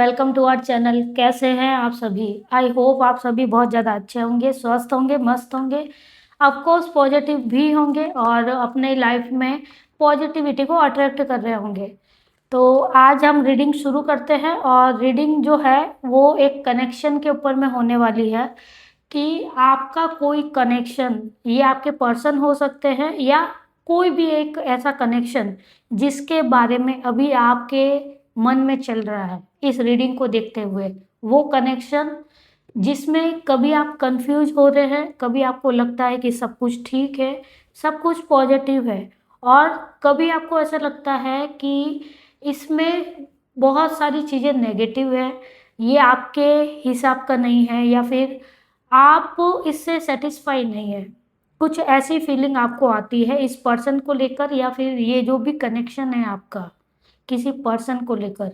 Welcome to our channel. कैसे हैं आप सभी? आई होप आप सभी बहुत ज़्यादा अच्छे होंगे, स्वस्थ होंगे, मस्त होंगे, ऑफकोर्स पॉजिटिव भी होंगे और अपने लाइफ में पॉजिटिविटी को अट्रैक्ट कर रहे होंगे। तो आज हम रीडिंग शुरू करते हैं और रीडिंग जो है वो एक कनेक्शन के ऊपर में होने वाली है कि आपका कोई कनेक्शन, ये आपके पर्सन हो सकते हैं या कोई भी एक ऐसा कनेक्शन जिसके बारे में अभी आपके मन में चल रहा है इस रीडिंग को देखते हुए, वो कनेक्शन जिसमें कभी आप कंफ्यूज हो रहे हैं, कभी आपको लगता है कि सब कुछ ठीक है, सब कुछ पॉजिटिव है, और कभी आपको ऐसा लगता है कि इसमें बहुत सारी चीज़ें नेगेटिव है, ये आपके हिसाब का नहीं है या फिर आप इससे सेटिस्फाई नहीं है। कुछ ऐसी फीलिंग आपको आती है इस पर्सन को लेकर या फिर ये जो भी कनेक्शन है आपका किसी पर्सन को लेकर,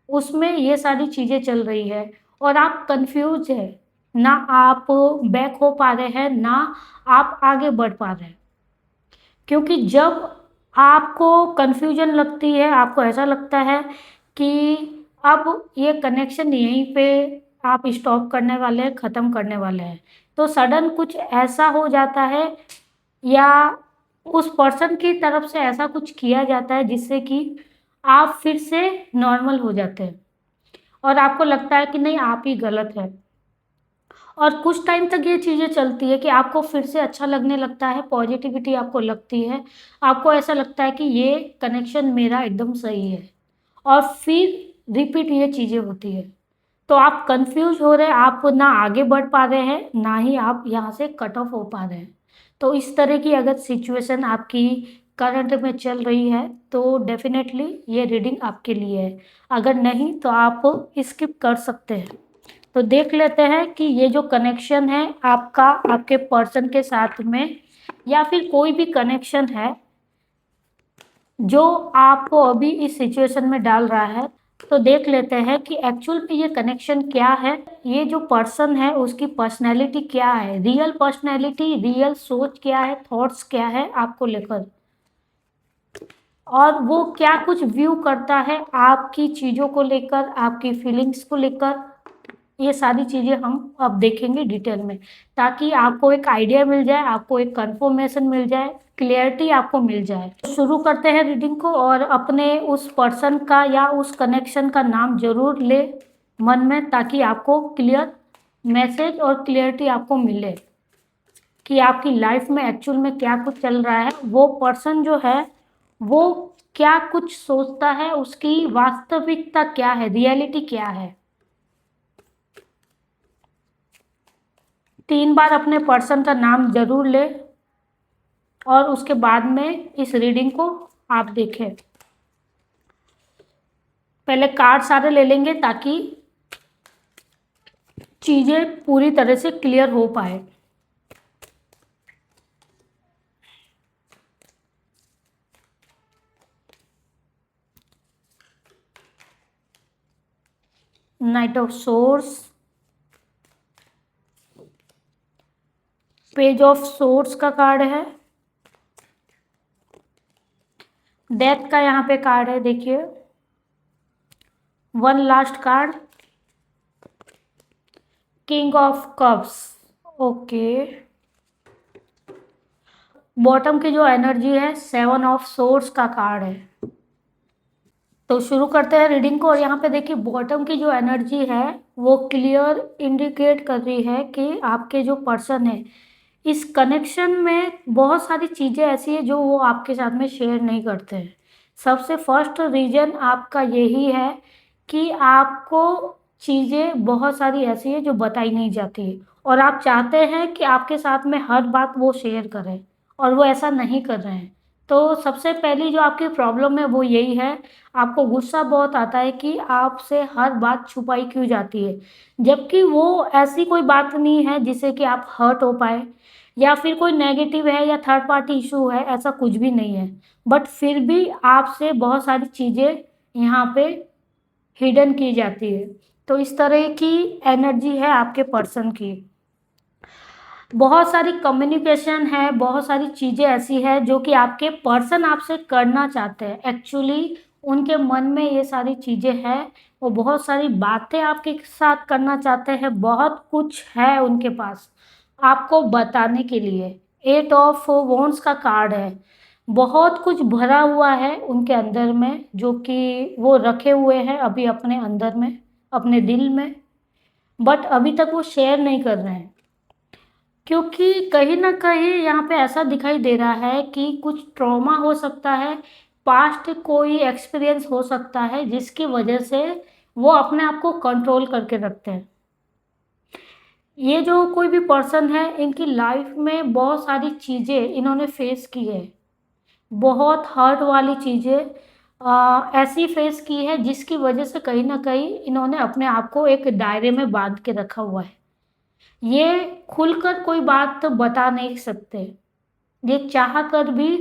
उसमें ये सारी चीज़ें चल रही है और आप कंफ्यूज है, ना आप बैक हो पा रहे हैं ना आप आगे बढ़ पा रहे हैं। क्योंकि जब आपको कंफ्यूजन लगती है, आपको ऐसा लगता है कि अब ये कनेक्शन यहीं पे आप स्टॉप करने वाले हैं, ख़त्म करने वाले हैं, तो सडन कुछ ऐसा हो जाता है या उस पर्सन की तरफ से ऐसा कुछ किया जाता है जिससे कि आप फिर से नॉर्मल हो जाते हैं और आपको लगता है कि नहीं, आप ही गलत है। और कुछ टाइम तक ये चीज़ें चलती है कि आपको फिर से अच्छा लगने लगता है, पॉजिटिविटी आपको लगती है, आपको ऐसा लगता है कि ये कनेक्शन मेरा एकदम सही है, और फिर रिपीट ये चीज़ें होती है। तो आप कंफ्यूज हो रहे हैं, आप ना आगे बढ़ पा रहे हैं, ना ही आप यहाँ से कट ऑफ हो पा रहे हैं। तो इस तरह की अगर सिचुएशन आपकी करंट में चल रही है तो डेफिनेटली ये रीडिंग आपके लिए है। अगर नहीं तो आप स्किप कर सकते हैं। तो देख लेते हैं कि ये जो कनेक्शन है आपका आपके पर्सन के साथ में, या फिर कोई भी कनेक्शन है जो आपको अभी इस सिचुएशन में डाल रहा है, तो देख लेते हैं कि एक्चुअल में ये कनेक्शन क्या है, ये जो पर्सन है उसकी पर्सनैलिटी क्या है, रियल पर्सनैलिटी, रियल सोच क्या है, थॉट्स क्या है आपको लेकर, और वो क्या कुछ व्यू करता है आपकी चीज़ों को लेकर, आपकी फीलिंग्स को लेकर। ये सारी चीज़ें हम अब देखेंगे डिटेल में, ताकि आपको एक आइडिया मिल जाए, आपको एक कंफर्मेशन मिल जाए, क्लियरिटी आपको मिल जाए। तो शुरू करते हैं रीडिंग को, और अपने उस पर्सन का या उस कनेक्शन का नाम जरूर ले मन में, ताकि आपको क्लियर मैसेज और क्लियरिटी आपको मिले कि आपकी लाइफ में एक्चुअल में क्या कुछ चल रहा है, वो पर्सन जो है वो क्या कुछ सोचता है, उसकी वास्तविकता क्या है, रियलिटी क्या है। 3 बार अपने पर्सन का नाम जरूर ले और उसके बाद में इस रीडिंग को आप देखें। पहले कार्ड सारे ले लेंगे ताकि चीज़ें पूरी तरह से क्लियर हो पाए। Night of source, page of source का कार्ड है, डेथ का यहाँ पे कार्ड है, देखिए, one last card, king of cups. Okay, bottom की जो एनर्जी है 7 ऑफ सोर्स का कार्ड है। तो शुरू करते हैं रीडिंग को, और यहाँ पे देखिए बॉटम की जो एनर्जी है वो क्लियर इंडिकेट कर रही है कि आपके जो पर्सन है इस कनेक्शन में बहुत सारी चीज़ें ऐसी है जो वो आपके साथ में शेयर नहीं करते हैं। सबसे फर्स्ट रीजन आपका यही है कि आपको चीज़ें बहुत सारी ऐसी है जो बताई नहीं जाती है, और आप चाहते हैं कि आपके साथ में हर बात वो शेयर करें, और वो ऐसा नहीं कर रहे हैं। तो सबसे पहली जो आपकी प्रॉब्लम है वो यही है, आपको गुस्सा बहुत आता है कि आपसे हर बात छुपाई क्यों जाती है, जबकि वो ऐसी कोई बात नहीं है जिससे कि आप हर्ट हो पाए, या फिर कोई नेगेटिव है या थर्ड पार्टी इशू है, ऐसा कुछ भी नहीं है। बट फिर भी आपसे बहुत सारी चीज़ें यहाँ पे हिडन की जाती है। तो इस तरह की एनर्जी है आपके पर्सन की। बहुत सारी कम्युनिकेशन है, बहुत सारी चीज़ें ऐसी है जो कि आपके पर्सन आपसे करना चाहते हैं। एक्चुअली उनके मन में ये सारी चीज़ें हैं, वो बहुत सारी बातें आपके साथ करना चाहते हैं, बहुत कुछ है उनके पास आपको बताने के लिए। 8 ऑफ वॉन्ड्स का कार्ड है, बहुत कुछ भरा हुआ है उनके अंदर में, जो कि वो रखे हुए हैं अभी अपने अंदर में, अपने दिल में, बट अभी तक वो शेयर नहीं कर रहे हैं। क्योंकि कहीं न कहीं यहाँ पे ऐसा दिखाई दे रहा है कि कुछ ट्रॉमा हो सकता है, पास्ट कोई एक्सपीरियंस हो सकता है जिसकी वजह से वो अपने आप को कंट्रोल करके रखते हैं। ये जो कोई भी पर्सन है, इनकी लाइफ में बहुत सारी चीज़ें इन्होंने फेस की है, बहुत हर्ट वाली चीज़ें ऐसी फेस की है जिसकी वजह से कहीं न कहीं इन्होंने अपने आप को एक दायरे में बाँध के रखा हुआ है। ये खुलकर कोई बात तो बता नहीं सकते। ये चाह कर भी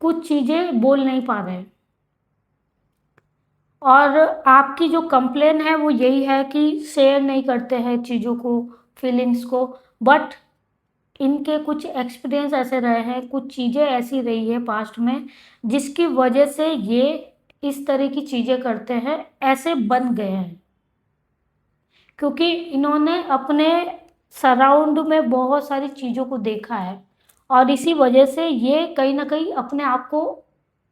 कुछ चीज़ें बोल नहीं पा रहे हैं। और आपकी जो कंप्लेन है वो यही है कि शेयर नहीं करते हैं चीज़ों को, फीलिंग्स को, बट इनके कुछ एक्सपीरियंस ऐसे रहे हैं, कुछ चीज़ें ऐसी रही है पास्ट में, जिसकी वजह से ये इस तरह की चीज़ें करते हैं, ऐसे बन गए हैं। क्योंकि इन्होंने अपने सराउंड में बहुत सारी चीज़ों को देखा है और इसी वजह से ये कहीं न कहीं अपने आप को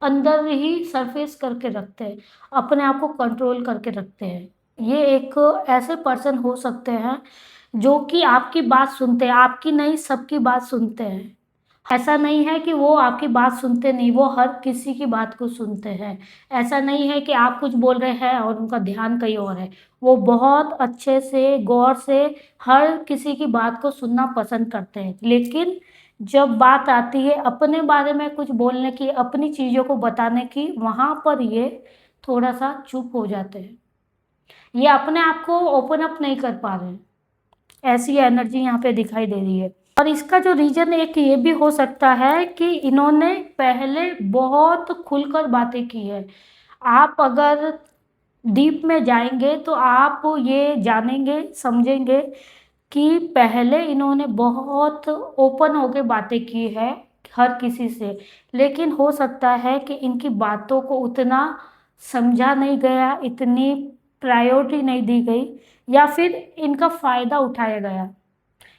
अंदर ही सरफेस करके रखते हैं, अपने आप को कंट्रोल करके रखते हैं। ये एक ऐसे पर्सन हो सकते हैं जो कि आपकी बात सुनते हैं, आपकी नहीं सबकी बात सुनते हैं। ऐसा नहीं है कि वो आपकी बात सुनते नहीं, वो हर किसी की बात को सुनते हैं। ऐसा नहीं है कि आप कुछ बोल रहे हैं और उनका ध्यान कहीं और है। वो बहुत अच्छे से, गौर से हर किसी की बात को सुनना पसंद करते हैं। लेकिन जब बात आती है अपने बारे में कुछ बोलने की, अपनी चीज़ों को बताने की, वहाँ पर ये थोड़ा-सा चुप हो जाते हैं। ये अपने आप को ओपन अप नहीं कर पा रहे हैं। ऐसी एनर्जी यहाँ पे दिखाई दे रही है। और इसका जो रीज़न एक ये भी हो सकता है कि इन्होंने पहले बहुत खुलकर बातें की है। आप अगर डीप में जाएँगे तो आप ये जानेंगे, समझेंगे कि पहले इन्होंने बहुत ओपन होके बातें की है हर किसी से। लेकिन हो सकता है कि इनकी बातों को उतना समझा नहीं गया, इतनी प्रायोरिटी नहीं दी गई या फिर इनका फ़ायदा उठाया गया।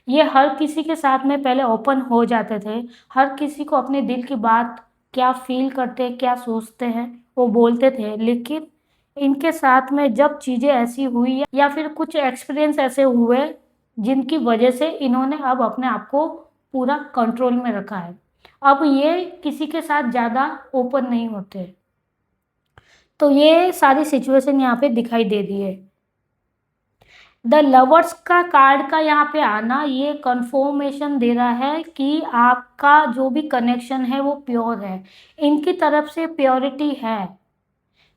ये हर किसी के साथ में पहले ओपन हो जाते थे, हर किसी को अपने दिल की बात क्या फ़ील करते हैं, क्या सोचते हैं, वो बोलते थे। लेकिन इनके साथ में जब चीज़ें ऐसी हुई या फिर कुछ एक्सपीरियंस ऐसे हुए, जिनकी वजह से इन्होंने अब अपने आप को पूरा कंट्रोल में रखा है। अब ये किसी के साथ ज़्यादा ओपन नहीं होते। तो ये सारी सिचुएशन यहाँ पे दिखाई दे रही है। द लवर्स का कार्ड का यहाँ पे आना ये कंफर्मेशन दे रहा है कि आपका जो भी कनेक्शन है वो प्योर है। इनकी तरफ से प्योरिटी है।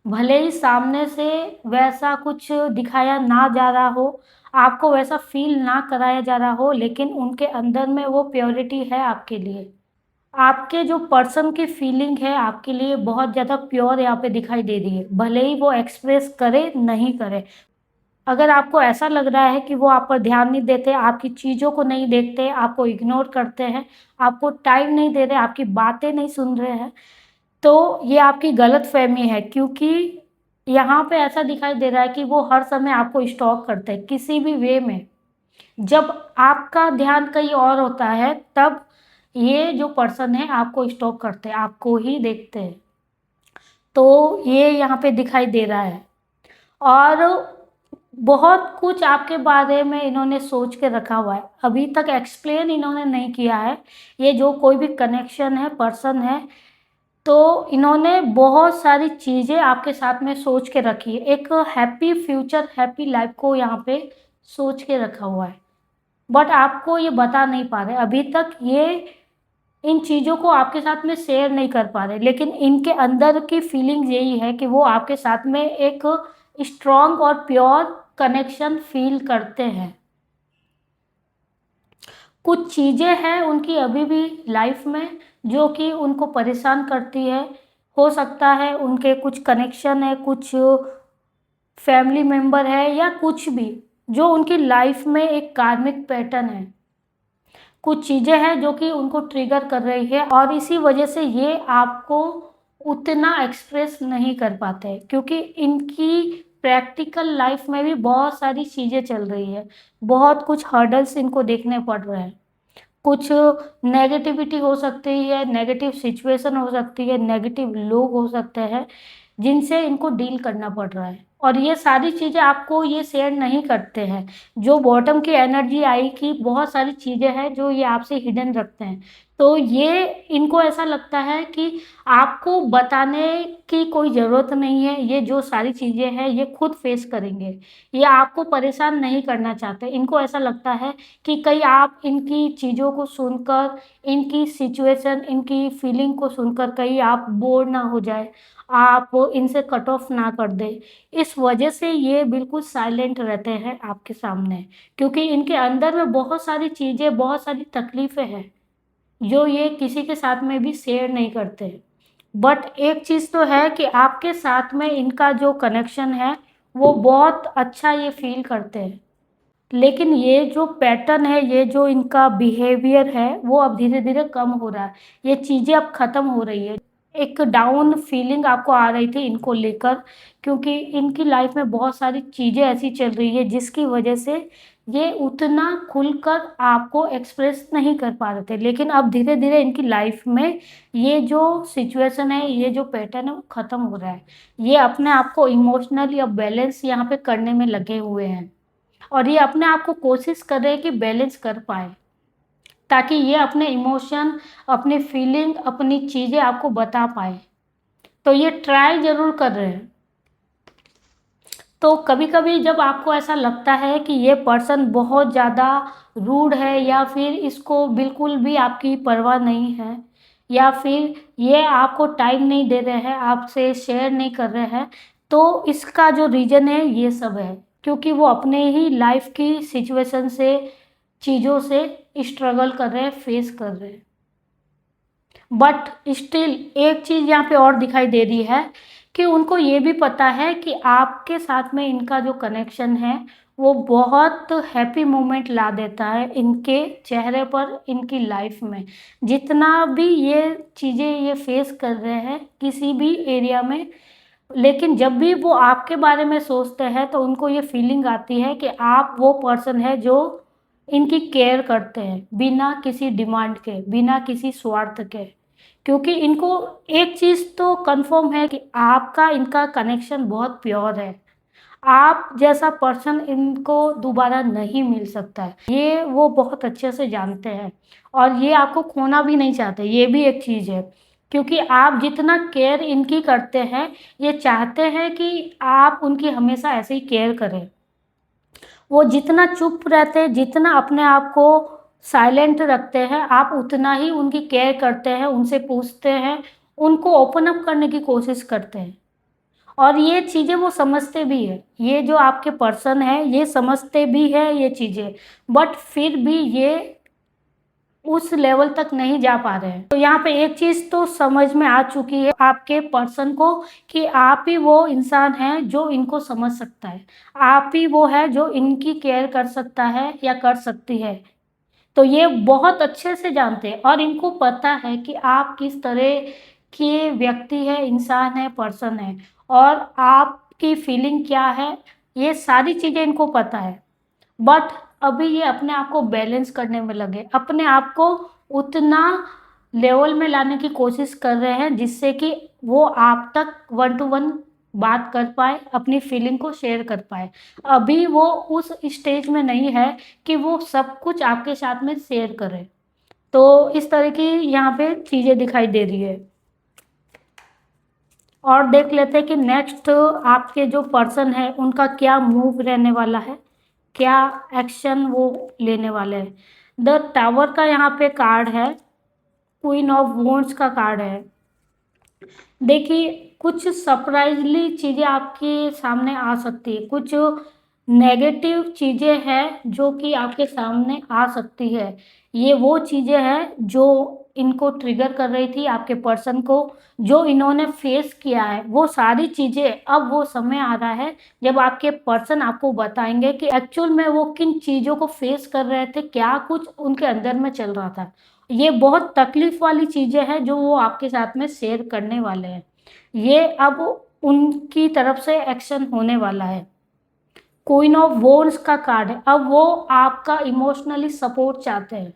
भले ही सामने से वैसा कुछ दिखाया ना जा रहा हो, आपको वैसा फ़ील ना कराया जा रहा हो, लेकिन उनके अंदर में वो प्योरिटी है आपके लिए। आपके जो पर्सन की फीलिंग है आपके लिए बहुत ज़्यादा प्योर यहाँ पे दिखाई दे रही है। भले ही वो एक्सप्रेस करे, नहीं करे। अगर आपको ऐसा लग रहा है कि वो आप पर ध्यान नहीं देते, आपकी चीज़ों को नहीं देखते, आपको इग्नोर करते हैं, आपको टाइम नहीं दे रहे, आपकी बातें नहीं सुन रहे हैं, तो ये आपकी गलतफ़हमी है क्योंकि यहाँ पे ऐसा दिखाई दे रहा है कि वो हर समय आपको स्टॉक करते हैं, किसी भी वे में। जब आपका ध्यान कहीं और होता है, तब ये जो पर्सन है आपको स्टॉक करते हैं, आपको ही देखते हैं। तो ये यहाँ पे दिखाई दे रहा है। और बहुत कुछ आपके बारे में इन्होंने सोच के रखा हुआ है। अभी तक एक्सप्लेन इन्होंने नहीं किया है। ये जो कोई भी कनेक्शन है, पर्सन है, तो इन्होंने बहुत सारी चीज़ें आपके साथ में सोच के रखी है। एक हैप्पी फ्यूचर, हैप्पी लाइफ़ को यहाँ पे सोच के रखा हुआ है। बट आपको ये बता नहीं पा रहे। अभी तक ये इन चीज़ों को आपके साथ में शेयर नहीं कर पा रहे, लेकिन इनके अंदर की फीलिंग्स यही है कि वो आपके साथ में एक स्ट्रॉन्ग और प्योर कनेक्शन फ़ील करते हैं। कुछ चीज़ें हैं उनकी अभी भी लाइफ़ में जो कि उनको परेशान करती है। हो सकता है उनके कुछ कनेक्शन है, कुछ फैमिली मेंबर है या कुछ भी, जो उनकी लाइफ़ में एक कार्मिक पैटर्न है। कुछ चीज़ें हैं जो कि उनको ट्रिगर कर रही है और इसी वजह से ये आपको उतना एक्सप्रेस नहीं कर पाते, क्योंकि इनकी प्रैक्टिकल लाइफ में भी बहुत सारी चीज़ें चल रही है, बहुत कुछ हर्डल्स इनको देखने पड़ रहे हैं। कुछ नेगेटिविटी हो सकती है, नेगेटिव सिचुएशन हो सकती है, नेगेटिव लोग हो सकते हैं, जिनसे इनको डील करना पड़ रहा है, और ये सारी चीज़ें आपको ये शेयर नहीं करते हैं। जो बॉटम की एनर्जी आई कि बहुत सारी चीज़ें हैं जो ये आपसे हिडन रखते हैं, तो ये इनको ऐसा लगता है कि आपको बताने की कोई ज़रूरत नहीं है, ये जो सारी चीज़ें हैं ये खुद फेस करेंगे। ये आपको परेशान नहीं करना चाहते, इनको ऐसा लगता है कि कहीं आप इनकी चीज़ों को सुनकर, इनकी सिचुएशन, इनकी फीलिंग को सुनकर कहीं आप बोर ना हो जाए, आप इनसे कट ऑफ ना कर दें। इस वजह से ये बिल्कुल साइलेंट रहते हैं आपके सामने, क्योंकि इनके अंदर में बहुत सारी चीज़ें, बहुत सारी तकलीफ़ें हैं, जो ये किसी के साथ में भी शेयर नहीं करते। बट एक चीज़ तो है कि आपके साथ में इनका जो कनेक्शन है, वो बहुत अच्छा ये फ़ील करते हैं। लेकिन ये जो पैटर्न है, ये जो इनका बिहेवियर है, वो अब धीरे-धीरे कम हो रहा है। ये चीज़ें अब ख़त्म हो रही है। एक डाउन फीलिंग आपको आ रही थी इनको लेकर, क्योंकि इनकी लाइफ़ में बहुत सारी चीज़ें ऐसी चल रही है जिसकी वजह से ये उतना खुलकर आपको एक्सप्रेस नहीं कर पा रहे थे। लेकिन अब धीरे-धीरे इनकी लाइफ़ में ये जो सिचुएशन है, ये जो पैटर्न है, वो ख़त्म हो रहा है। ये अपने आप को इमोशनली अब बैलेंस यहाँ पे करने में लगे हुए हैं। और ये अपने आप को कोशिश कर रहे हैं कि बैलेंस कर पाए, ताकि ये अपने इमोशन, अपनी फीलिंग, अपनी चीज़ें आपको बता पाए। तो ये ट्राई ज़रूर कर रहे हैं। तो कभी-कभी जब आपको ऐसा लगता है कि ये पर्सन बहुत ज़्यादा रूड है, या फिर इसको बिल्कुल भी आपकी परवाह नहीं है, या फिर ये आपको टाइम नहीं दे रहे हैं, आपसे शेयर नहीं कर रहे हैं, तो इसका जो रीज़न है ये सब है। क्योंकि वो अपने ही लाइफ़ की सिचुएशन से, चीज़ों से स्ट्रगल कर रहे हैं, फेस कर रहे हैं। बट स्टिल एक चीज़ यहाँ पे और दिखाई दे रही है कि उनको ये भी पता है कि आपके साथ में इनका जो कनेक्शन है, वो बहुत हैप्पी मोमेंट ला देता है इनके चेहरे पर, इनकी लाइफ में। जितना भी ये चीज़ें ये फेस कर रहे हैं किसी भी एरिया में, लेकिन जब भी वो आपके बारे में सोचते हैं तो उनको ये फीलिंग आती है कि आप वो पर्सन है जो इनकी केयर करते हैं, बिना किसी डिमांड के, बिना किसी स्वार्थ के। क्योंकि इनको एक चीज़ तो कन्फर्म है कि आपका इनका कनेक्शन बहुत प्योर है। आप जैसा पर्सन इनको दोबारा नहीं मिल सकता है। ये वो बहुत अच्छे से जानते हैं, और ये आपको खोना भी नहीं चाहते, ये भी एक चीज़ है। क्योंकि आप जितना केयर इनकी करते हैं, ये चाहते हैं कि आप उनकी हमेशा ऐसे ही केयर करें। वो जितना चुप रहते हैं, जितना अपने आप को साइलेंट रखते हैं, आप उतना ही उनकी केयर करते हैं, उनसे पूछते हैं, उनको ओपन अप करने की कोशिश करते हैं। और ये चीज़ें वो समझते भी हैं। ये जो आपके पर्सन हैं, ये समझते भी हैं ये चीज़ें, बट फिर भी ये उस लेवल तक नहीं जा पा रहे हैं। तो यहाँ पे एक चीज़ तो समझ में आ चुकी है आपके पर्सन को, कि आप ही वो इंसान हैं जो इनको समझ सकता है। आप ही वो है जो इनकी केयर कर सकता है या कर सकती है। तो ये बहुत अच्छे से जानते हैं, और इनको पता है कि आप किस तरह के व्यक्ति हैं, इंसान हैं, पर्सन हैं, और आपकी फीलिंग क्या है, ये सारी चीज़ें इनको पता है। बट अभी ये अपने आप को बैलेंस करने में लगे, अपने आप को उतना लेवल में लाने की कोशिश कर रहे हैं जिससे कि वो आप तक वन टू वन बात कर पाए, अपनी फीलिंग को शेयर कर पाए। अभी वो उस स्टेज में नहीं है कि वो सब कुछ आपके साथ में शेयर करे। तो इस तरह की यहाँ पे चीज़ें दिखाई दे रही है। और देख लेते हैं कि नेक्स्ट आपके जो पर्सन है उनका क्या मूव रहने वाला है, क्या एक्शन वो लेने वाले हैं। द टावर का यहाँ पे कार्ड है, क्वीन ऑफ वॉन्ड्स का कार्ड है। देखिए, कुछ सरप्राइजली चीज़ें आपके सामने आ सकती है, कुछ नेगेटिव चीज़ें हैं जो कि आपके सामने आ सकती है। ये वो चीज़ें हैं जो इनको ट्रिगर कर रही थी आपके पर्सन को, जो इन्होंने फेस किया है, वो सारी चीज़ें अब वो समय आ रहा है जब आपके पर्सन आपको बताएंगे कि एक्चुअल में वो किन चीज़ों को फेस कर रहे थे, क्या कुछ उनके अंदर में चल रहा था। ये बहुत तकलीफ वाली चीज़ें हैं जो वो आपके साथ में शेयर करने वाले हैं। ये अब उनकी तरफ से एक्शन होने वाला है। क्वीन ऑफ वॉन्ड्स का कार्ड है, अब वो आपका इमोशनली सपोर्ट चाहते हैं,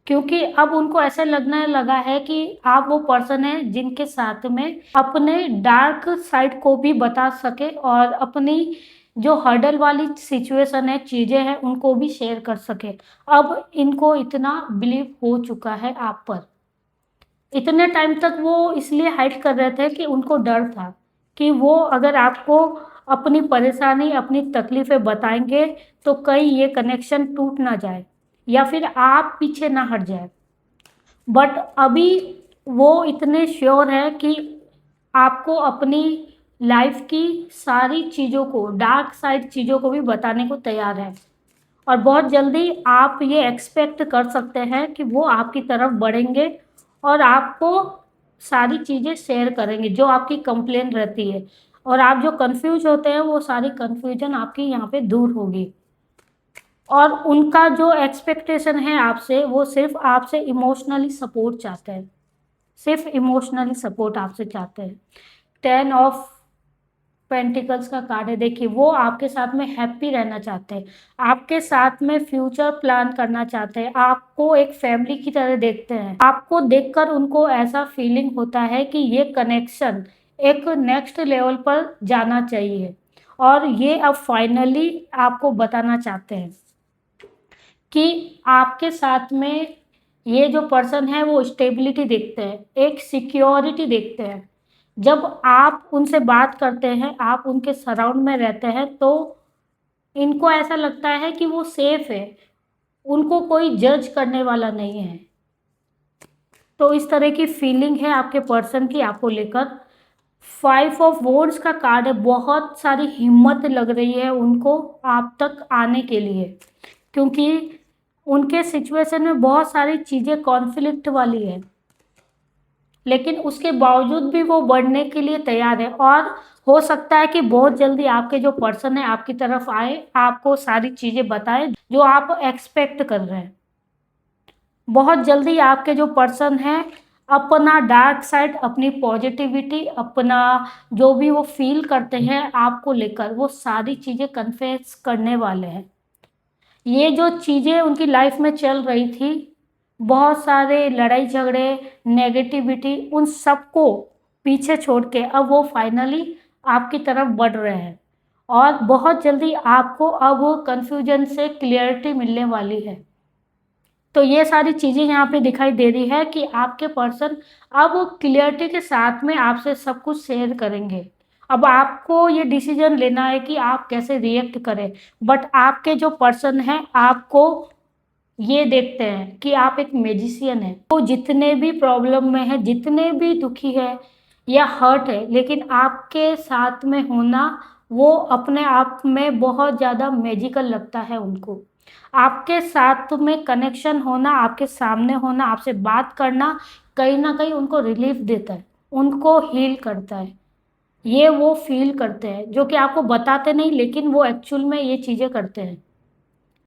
क्योंकि अब उनको ऐसे लगने लगा है कि आप वो पर्सन है जिनके साथ में अपने डार्क साइड को भी बता सके और अपनी जो हर्डल वाली सिचुएशन है, चीज़ें हैं, उनको भी शेयर कर सके। अब इनको इतना बिलीव हो चुका है आप पर। इतने टाइम तक वो इसलिए हाइड कर रहे थे कि उनको डर था कि वो अगर आपको अपनी परेशानी, अपनी तकलीफ़ें बताएँगे तो कहीं ये कनेक्शन टूट ना जाए या फिर आप पीछे ना हट जाए। बट अभी वो इतने श्योर है कि आपको अपनी लाइफ़ की सारी चीज़ों को, डार्क साइड चीज़ों को भी बताने को तैयार है। और बहुत जल्दी आप ये एक्सपेक्ट कर सकते हैं कि वो आपकी तरफ बढ़ेंगे और आपको सारी चीज़ें शेयर करेंगे जो आपकी कंप्लेन रहती है, और आप जो कंफ्यूज होते हैं वो सारी कंफ्यूजन आपकी यहाँ पे दूर होगी। और उनका जो एक्सपेक्टेशन है आपसे, वो सिर्फ आपसे इमोशनली सपोर्ट चाहते हैं, सिर्फ इमोशनली सपोर्ट आपसे चाहते हैं। 10 ऑफ पेंटिकल्स का कार्ड है, देखिए वो आपके साथ में हैप्पी रहना चाहते हैं, आपके साथ में फ्यूचर प्लान करना चाहते हैं, आपको एक फैमिली की तरह देखते हैं। आपको देखकर उनको ऐसा फीलिंग होता है कि ये कनेक्शन एक नेक्स्ट लेवल पर जाना चाहिए, और ये अब फाइनली आपको बताना चाहते हैं कि आपके साथ में ये जो पर्सन है वो स्टेबिलिटी देखते हैं, एक सिक्योरिटी देखते हैं। जब आप उनसे बात करते हैं, आप उनके सराउंड में रहते हैं, तो इनको ऐसा लगता है कि वो सेफ है, उनको कोई जज करने वाला नहीं है। तो इस तरह की फीलिंग है आपके पर्सन की आपको लेकर। 5 ऑफ वॉन्ड्स का कार्ड है, बहुत सारी हिम्मत लग रही है उनको आप तक आने के लिए, क्योंकि उनके सिचुएशन में बहुत सारी चीज़ें कॉन्फ्लिक्ट वाली है, लेकिन उसके बावजूद भी वो बढ़ने के लिए तैयार है। और हो सकता है कि बहुत जल्दी आपके जो पर्सन है आपकी तरफ आए, आपको सारी चीज़ें बताए जो आप एक्सपेक्ट कर रहे हैं। बहुत जल्दी आपके जो पर्सन है अपना डार्क साइड, अपनी पॉजिटिविटी, अपना जो भी वो फील करते हैं आपको लेकर, वो सारी चीज़ें कन्फेस करने वाले हैं। ये जो चीज़ें उनकी लाइफ में चल रही थी, बहुत सारे लड़ाई झगड़े, नेगेटिविटी, उन सबको पीछे छोड़ के अब वो फाइनली आपकी तरफ बढ़ रहे हैं, और बहुत जल्दी आपको अब कन्फ्यूजन से क्लियरिटी मिलने वाली है। तो ये सारी चीज़ें यहाँ पे दिखाई दे रही है कि आपके पर्सन अब क्लियरिटी के साथ में आपसे सब कुछ शेयर करेंगे। अब आपको ये डिसीजन लेना है कि आप कैसे रिएक्ट करें। बट आपके जो पर्सन हैं आपको ये देखते हैं कि आप एक मैजिशियन हैं। वो जितने भी प्रॉब्लम में है, जितने भी दुखी है या हर्ट है, लेकिन आपके साथ में होना वो अपने आप में बहुत ज़्यादा मैजिकल लगता है उनको। आपके साथ में कनेक्शन होना, आपके सामने होना, आपसे बात करना कहीं ना कहीं उनको रिलीफ देता है, उनको हील करता है। ये वो फील करते हैं, जो कि आपको बताते नहीं, लेकिन वो एक्चुअल में ये चीज़ें करते हैं।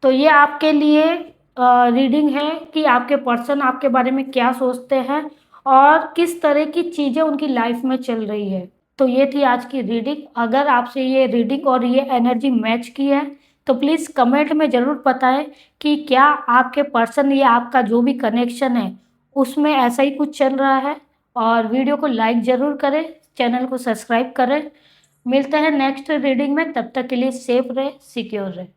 तो ये आपके लिए रीडिंग है कि आपके पर्सन आपके बारे में क्या सोचते हैं और किस तरह की चीज़ें उनकी लाइफ में चल रही है। तो ये थी आज की रीडिंग। अगर आपसे ये रीडिंग और ये एनर्जी मैच की है तो प्लीज़ कमेंट में ज़रूर बताएं कि क्या आपके पर्सन या आपका जो भी कनेक्शन है उसमें ऐसा ही कुछ चल रहा है। और वीडियो को लाइक ज़रूर करें, चैनल को सब्सक्राइब करें। मिलते हैं नेक्स्ट रीडिंग में, तब तक के लिए सेफ रहे, सिक्योर रहे।